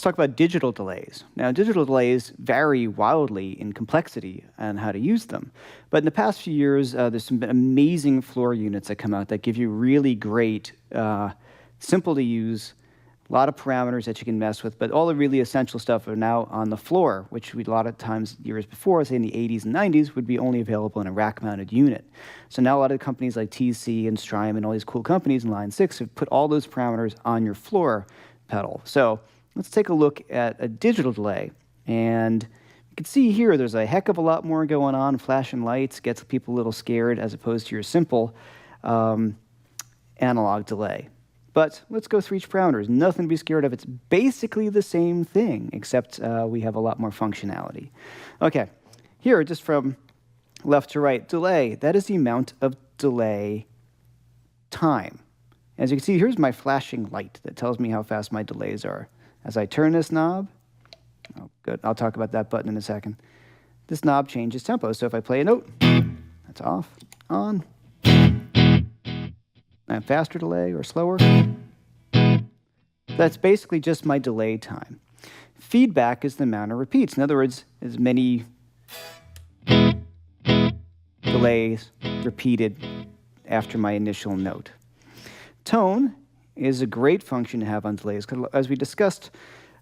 talk about digital delays. Now, digital delays vary wildly in complexity and how to use them. But in the past few years, there's some amazing floor units that come out that give you really great, simple to use, a lot of parameters that you can mess with, but all the really essential stuff are now on the floor, which a lot of times years before, say in the 80s and 90s, would be only available in a rack-mounted unit. So now a lot of companies like TC and Strymon and all these cool companies in Line 6 have put all those parameters on your floor pedal. So let's take a look at a digital delay. And you can see here there's a heck of a lot more going on. Flashing lights gets people a little scared as opposed to your simple analog delay. But let's go through each parameter. There's nothing to be scared of. It's basically the same thing, except we have a lot more functionality. OK, here, just from left to right, delay. That is the amount of delay time. As you can see, here's my flashing light that tells me how fast my delays are. As I turn this knob, oh, good, I'll talk about that button in a second. This knob changes tempo. So if I play a note, that's off, on. And faster delay or slower. That's basically just my delay time. Feedback is the amount of repeats. In other words, as many delays repeated after my initial note. Tone is a great function to have on delays, because as we discussed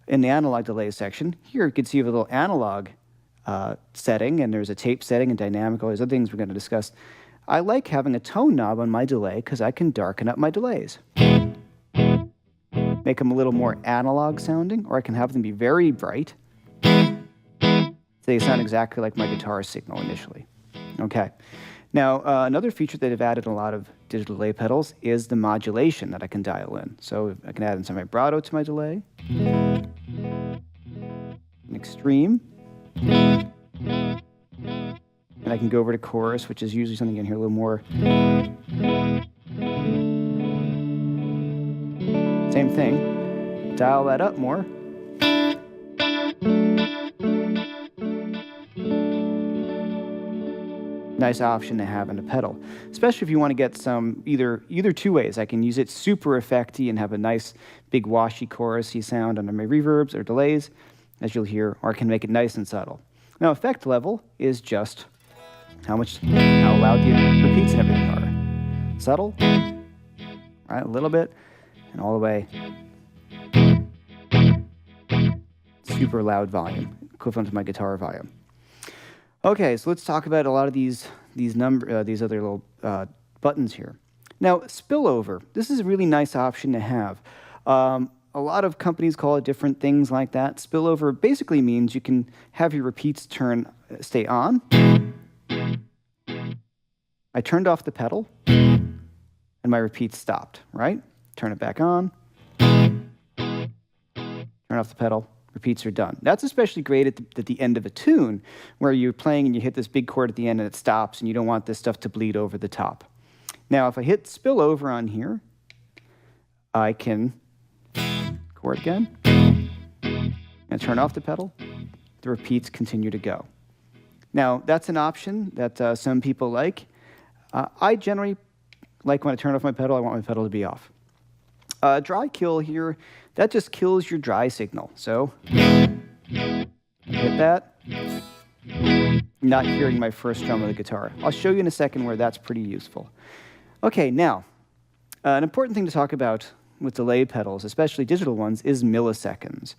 in the analog delay section, here you can see a little analog setting, and there's a tape setting and dynamic, all these other things we're going to discuss. I like having a tone knob on my delay because I can darken up my delays. Make them a little more analog sounding, or I can have them be very bright. They sound exactly like my guitar signal initially. Okay. Now, another feature that I've added in a lot of digital delay pedals is the modulation that I can dial in. So I can add in some vibrato to my delay, an extreme, and I can go over to chorus, which is usually something you can hear a little more. Same thing. Dial that up more. Nice option to have in a pedal, especially if you want to get some either two ways. I can use it super effecty and have a nice big washy chorusy sound under my reverbs or delays, as you'll hear, or I can make it nice and subtle. Now, effect level is just how loud the repeats and everything are. Subtle, right, a little bit, and all the way. Super loud volume, equivalent to my guitar volume. Okay, so let's talk about a lot of these other little buttons here. Now, spillover. This is a really nice option to have. A lot of companies call it different things like that. Spillover basically means you can have your repeats stay on. I turned off the pedal, and my repeats stopped, right? Turn it back on. Turn off the pedal. Repeats are done. That's especially great at the end of a tune, where you're playing and you hit this big chord at the end and it stops, and you don't want this stuff to bleed over the top. Now, if I hit spillover on here, I can chord again, and turn off the pedal. The repeats continue to go. Now, that's an option that some people like. I generally like when I turn off my pedal, I want my pedal to be off. Dry kill here, that just kills your dry signal. So, hit that. Not hearing my first drum of the guitar. I'll show you in a second where that's pretty useful. Okay, now, an important thing to talk about with delay pedals, especially digital ones, is milliseconds.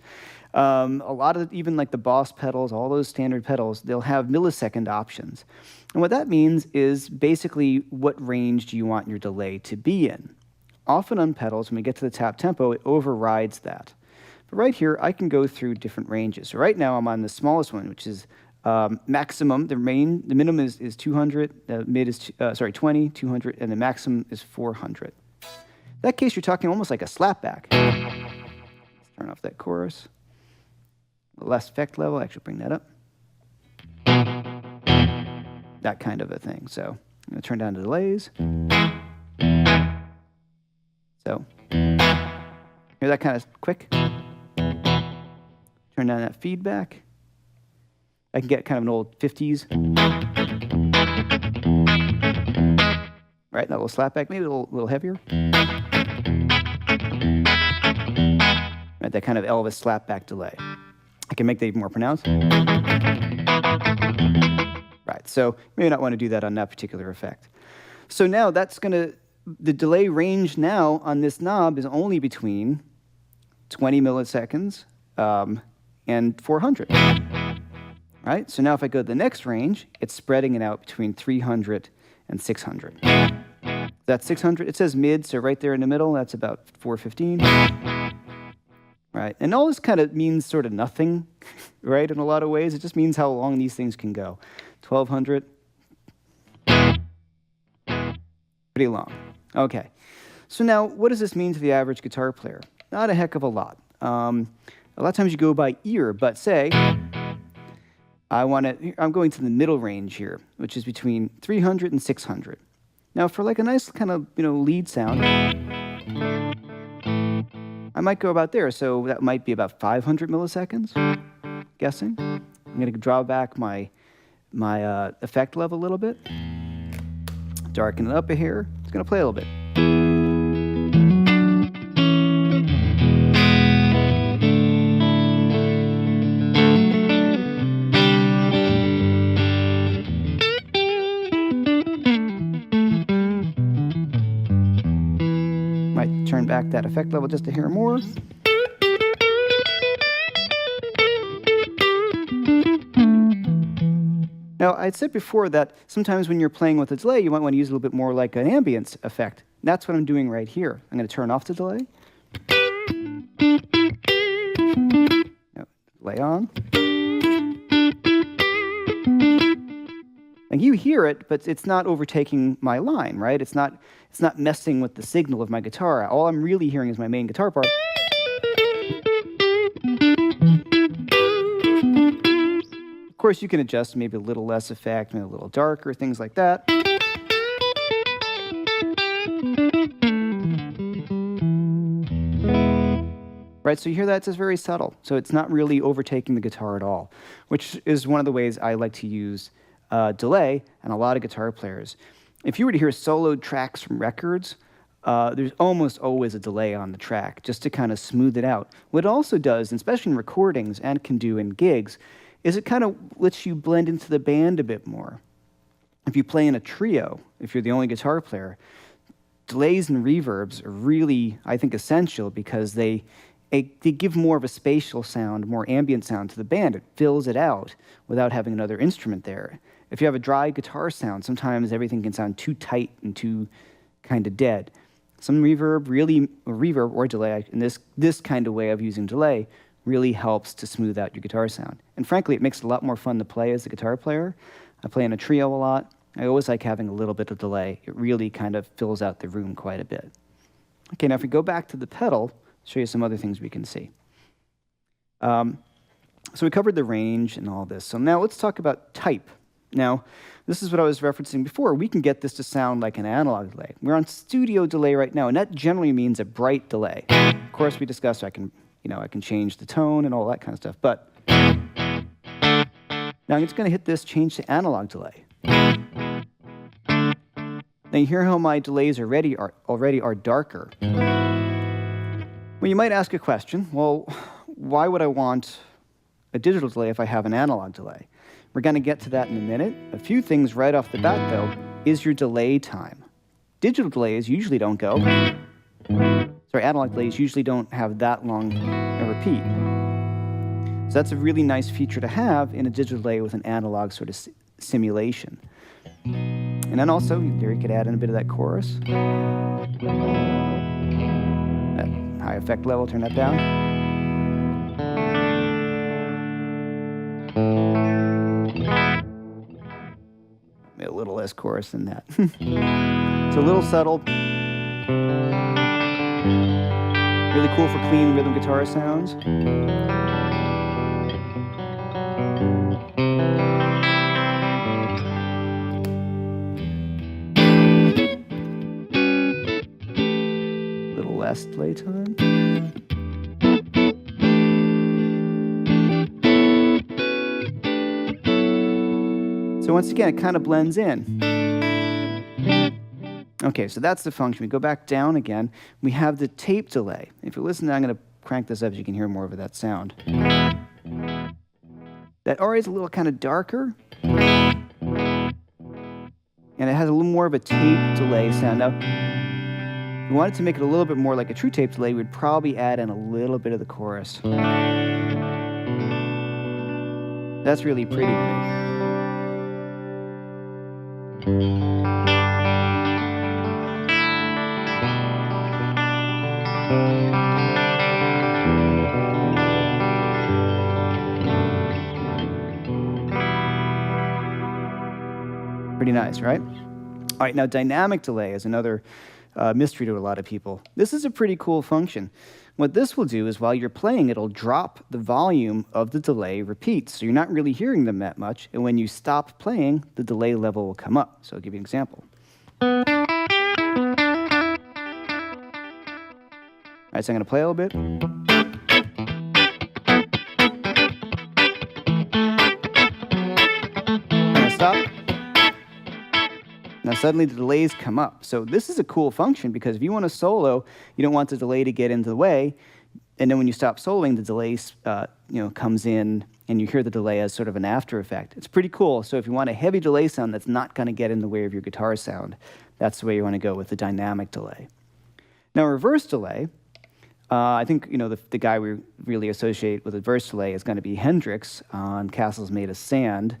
A lot of, even like the Boss pedals, all those standard pedals, they'll have millisecond options. And what that means is basically what range do you want your delay to be in. Often on pedals, when we get to the tap tempo, it overrides that. But right here, I can go through different ranges. So right now, I'm on the smallest one, which is maximum. The minimum is 200, the mid is 20, 200, and the maximum is 400. In that case, you're talking almost like a slapback. Let's turn off that chorus. Less effect level, actually bring that up. That kind of a thing. So I'm going to turn down the delays. So hear that kind of quick. Turn down that feedback. I can get kind of an old 50s. Right, that little slapback, maybe a little heavier. right? That kind of Elvis slapback delay. I can make that even more pronounced. Right, so you may not want to do that on that particular effect. So now that's going to, the delay range now on this knob is only between 20 milliseconds and 400. Right, so now if I go to the next range, it's spreading it out between 300 and 600. That's 600, it says mid, so right there in the middle, that's about 415. Right, and all this kind of means sort of nothing, right, in a lot of ways. It just means how long these things can go. 1200, pretty long. Okay, so now what does this mean to the average guitar player? Not a heck of a lot. A lot of times you go by ear, but say, I'm going to the middle range here, which is between 300 and 600. Now for like a nice kind of, lead sound, I might go about there, so that might be about 500 milliseconds, guessing. I'm going to draw back my effect level a little bit, darken it up a hair. It's going to play a little bit. Might turn back that effect level just a hair more. Now, I'd said before that sometimes when you're playing with a delay, you might want to use a little bit more like an ambience effect. That's what I'm doing right here. I'm going to turn off the delay. Now, delay on. And you hear it, but it's not overtaking my line, right? It's not messing with the signal of my guitar. All I'm really hearing is my main guitar part. Of course, you can adjust maybe a little less effect, maybe a little darker, things like that. Right, so you hear that, it's just very subtle. So it's not really overtaking the guitar at all, which is one of the ways I like to use delay, and a lot of guitar players. If you were to hear solo tracks from records, there's almost always a delay on the track, just to kind of smooth it out. What it also does, especially in recordings and can do in gigs, is it kind of lets you blend into the band a bit more. If you play in a trio, if you're the only guitar player, delays and reverbs are really, I think, essential because they give more of a spatial sound, more ambient sound to the band. It fills it out without having another instrument there. If you have a dry guitar sound, sometimes everything can sound too tight and too kind of dead. Some reverb or delay, in this kind of way of using delay, really helps to smooth out your guitar sound. And frankly, it makes it a lot more fun to play as a guitar player. I play in a trio a lot. I always like having a little bit of delay. It really kind of fills out the room quite a bit. Okay, now if we go back to the pedal, I'll show you some other things we can see. So we covered the range and all this. So now let's talk about type. Now, this is what I was referencing before. We can get this to sound like an analog delay. We're on studio delay right now, and that generally means a bright delay. Of course, we discussed I can change the tone and all that kind of stuff. But now I'm just going to hit this, change to analog delay. Now you hear how my delays already are darker. Well, you might ask a question. Well, why would I want a digital delay if I have an analog delay? We're going to get to that in a minute. A few things right off the bat, though, is your delay time. Digital delays usually don't go. Sorry, analog delays usually don't have that long a repeat. So that's a really nice feature to have in a digital delay with an analog sort of simulation. And then also, there you could add in a bit of that chorus. That high effect level, turn that down. A little less chorus than that. It's a little subtle. Really cool for clean rhythm guitar sounds. A little less delay time. So once again, it kind of blends in. Okay, so that's the function. We go back down again. We have the tape delay. If you listen, I'm going to crank this up so you can hear more of that sound. That RA is a little kind of darker, and it has a little more of a tape delay sound. Now, if we wanted to make it a little bit more like a true tape delay, we'd probably add in a little bit of the chorus. That's really pretty to me. Pretty nice, right? All right, now dynamic delay is another mystery to a lot of people. This is a pretty cool function. What this will do is while you're playing, it'll drop the volume of the delay repeats, so you're not really hearing them that much, and when you stop playing, the delay level will come up. So I'll give you an example. All right, so I'm going to play a little bit. I'm going to stop. Now suddenly the delays come up. So this is a cool function because if you want to solo, you don't want the delay to get into the way, and then when you stop soloing, the delay comes in, and you hear the delay as sort of an after effect. It's pretty cool. So if you want a heavy delay sound that's not going to get in the way of your guitar sound, that's the way you want to go with the dynamic delay. Now reverse delay, I think the guy we really associate with reverse delay is going to be Hendrix on Castles Made of Sand.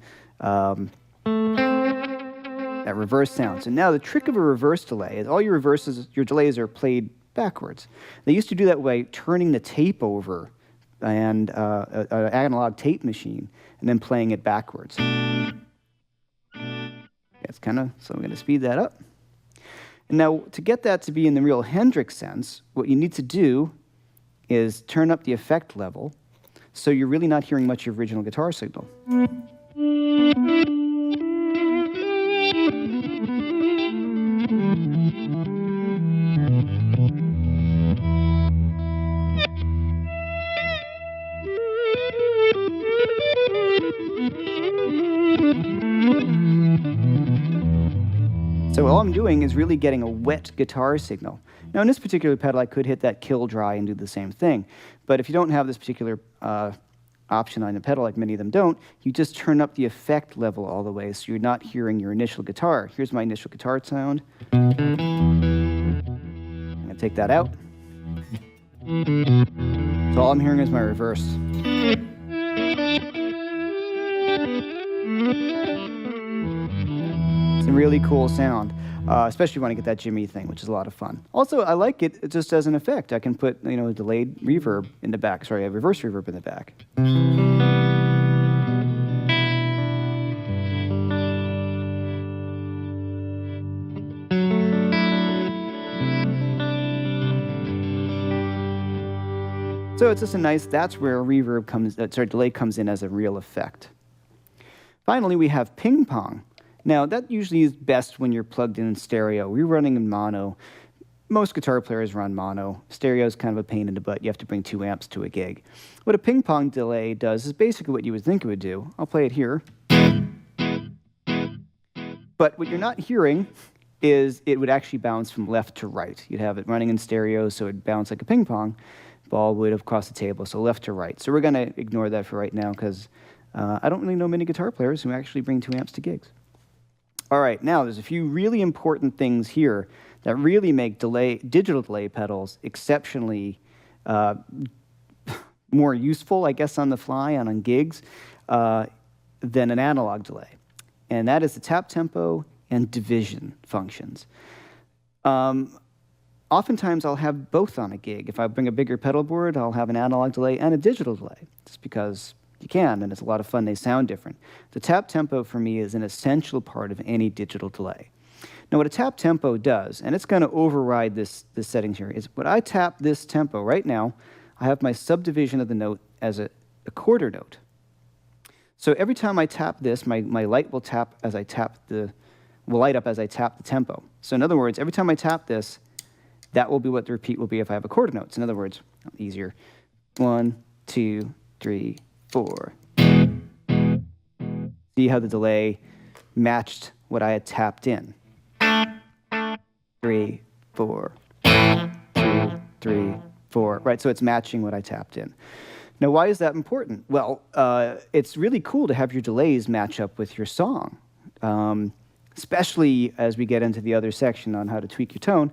That reverse sound. So now the trick of a reverse delay is all your delays are played backwards. They used to do that by turning the tape over and an analog tape machine and then playing it backwards. It's kind of, so I'm going to speed that up. And now to get that to be in the real Hendrix sense, what you need to do is turn up the effect level so you're really not hearing much of original guitar signal. So all I'm doing is really getting a wet guitar signal. Now in this particular pedal, I could hit that kill dry and do the same thing. But if you don't have this particular option on the pedal, like many of them don't, you just turn up the effect level all the way so you're not hearing your initial guitar. Here's my initial guitar sound. I'm going to take that out. So all I'm hearing is my reverse. It's a really cool sound, especially when I get that Jimmy thing, which is a lot of fun. Also, I like it just as an effect. I can put, a delayed reverb in the back. Sorry, a reverse reverb in the back. So it's just a nice, that's where reverb delay comes in as a real effect. Finally, we have ping pong. Now, that usually is best when you're plugged in stereo. We're running in mono. Most guitar players run mono. Stereo is kind of a pain in the butt. You have to bring 2 amps to a gig. What a ping pong delay does is basically what you would think it would do. I'll play it here. But what you're not hearing is it would actually bounce from left to right. You'd have it running in stereo, so it'd bounce like a ping pong ball would across the table, so left to right. So we're going to ignore that for right now because I don't really know many guitar players who actually bring 2 amps to gigs. All right, now there's a few really important things here that really make digital delay pedals exceptionally more useful, I guess, on the fly and on gigs than an analog delay. And that is the tap tempo and division functions. Oftentimes, I'll have both on a gig. If I bring a bigger pedal board, I'll have an analog delay and a digital delay, just because you can, and it's a lot of fun. They sound different. The tap tempo, for me, is an essential part of any digital delay. Now, what a tap tempo does, and it's going to override this settings here, is when I tap this tempo right now, I have my subdivision of the note as a quarter note. So every time I tap this, my light will light up as I tap the tempo. So in other words, every time I tap this, that will be what the repeat will be if I have a quarter note. So in other words, easier. 1, 2, 3, 4. See how the delay matched what I had tapped in. 3, 4. 2, 3, 4, right? So it's matching what I tapped in. Now, why is that important? Well, it's really cool to have your delays match up with your song, especially as we get into the other section on how to tweak your tone.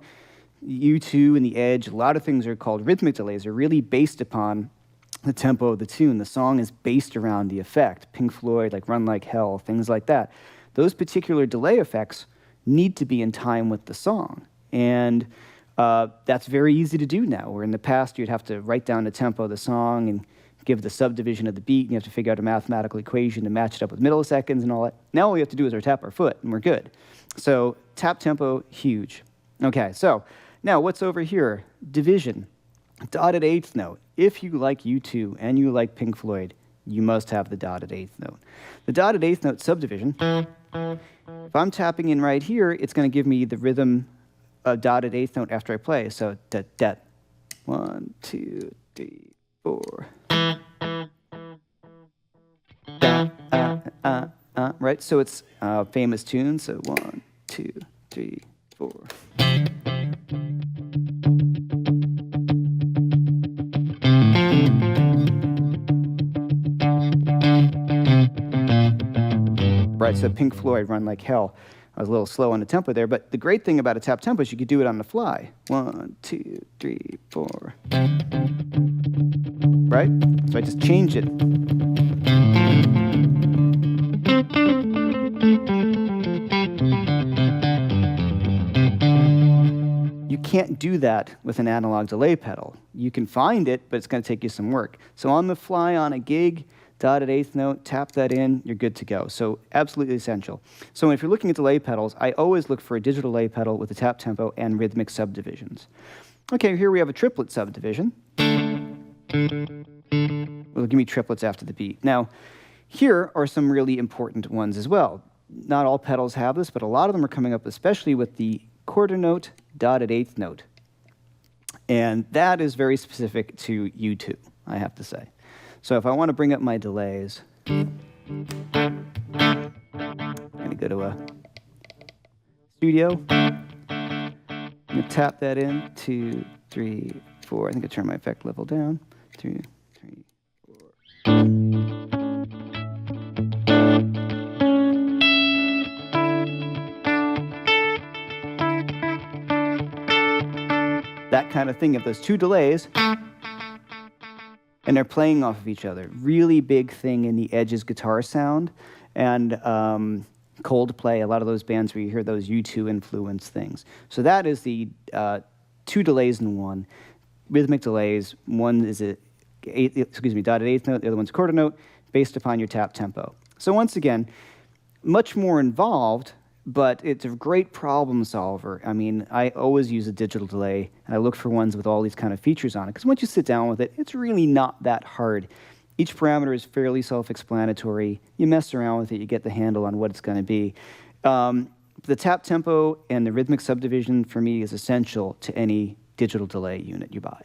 U2 and the Edge, a lot of things are called rhythmic delays, are really based upon the tempo of the tune. The song is based around the effect. Pink Floyd, like Run Like Hell, things like that. Those particular delay effects need to be in time with the song. And that's very easy to do now, where in the past you'd have to write down the tempo of the song and give the subdivision of the beat, and you have to figure out a mathematical equation to match it up with milliseconds and all that. Now all we have to do is tap our foot, and we're good. So tap tempo, huge. Okay, so now what's over here? Division. Dotted eighth note. If you like U2 and you like Pink Floyd, you must have the dotted eighth note. The dotted eighth note subdivision, if I'm tapping in right here, it's going to give me the rhythm of dotted eighth note after I play. So da da, 1, 2, 3, 4. Da, right? So it's famous tune. So 1, 2, 3, 4. Right, so Pink Floyd, Run Like Hell. I was a little slow on the tempo there, but the great thing about a tap tempo is you could do it on the fly. 1, 2, 3, 4. Right? So I just change it. You can't do that with an analog delay pedal. You can find it, but it's going to take you some work. So on the fly, on a gig, dotted eighth note, tap that in, you're good to go. So absolutely essential. So if you're looking at delay pedals, I always look for a digital delay pedal with a tap tempo and rhythmic subdivisions. Okay, here we have a triplet subdivision. It'll give me triplets after the beat. Now, here are some really important ones as well. Not all pedals have this, but a lot of them are coming up, especially with the quarter note, dotted eighth note. And that is very specific to U2, I have to say. So if I want to bring up my delays, I'm going to go to a studio. I'm going to tap that in, 2, 3, 4. I think I turn my effect level down. 2, 3, 4. That kind of thing. If those two delays, and they're playing off of each other. Really big thing in the Edge's guitar sound. And Coldplay, a lot of those bands where you hear those U2 influence things. So that is the 2 delays in one. Rhythmic delays, one is a dotted eighth note, the other one's a quarter note, based upon your tap tempo. So once again, much more involved, but it's a great problem solver. I mean, I always use a digital delay, and I look for ones with all these kind of features on it, because once you sit down with it, it's really not that hard. Each parameter is fairly self-explanatory. You mess around with it, you get the handle on what it's going to be. The tap tempo and the rhythmic subdivision, for me, is essential to any digital delay unit you buy.